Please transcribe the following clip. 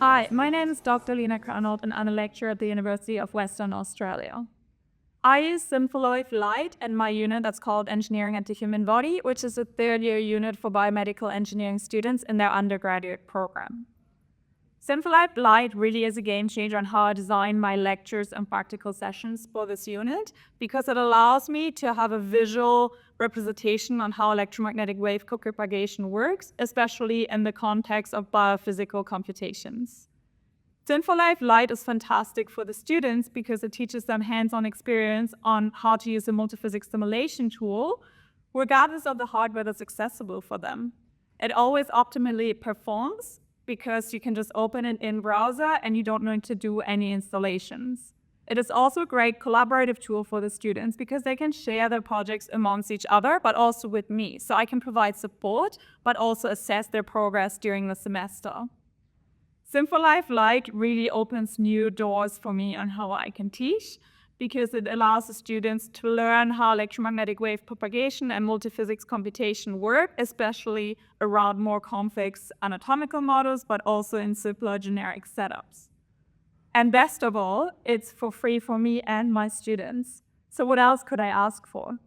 Hi, my name is Dr. Lena Carnold and I'm a lecturer at the University of Western Australia. I use Sim4Life Lite and my unit that's called Engineering and the Human Body, which is a third-year unit for biomedical engineering students in their undergraduate program. Sim4Life Lite really is a game changer on how I design my lectures and practical sessions for this unit because it allows me to have a visual representation on how electromagnetic wave co-propagation works, especially in the context of biophysical computations. Sim4Life Lite is fantastic for the students because it teaches them hands-on experience on how to use a multiphysics simulation tool, regardless of the hardware that's accessible for them. It always optimally performs because you can just open it in browser and you don't need to do any installations. It is also a great collaborative tool for the students because they can share their projects amongst each other, but also with me. So I can provide support, but also assess their progress during the semester. Sim4Life Lite really opens new doors for me on how I can teach because it allows the students to learn how electromagnetic wave propagation and multiphysics computation work, especially around more complex anatomical models, but also in simpler generic setups. And best of all, it's for free for me and my students. So what else could I ask for?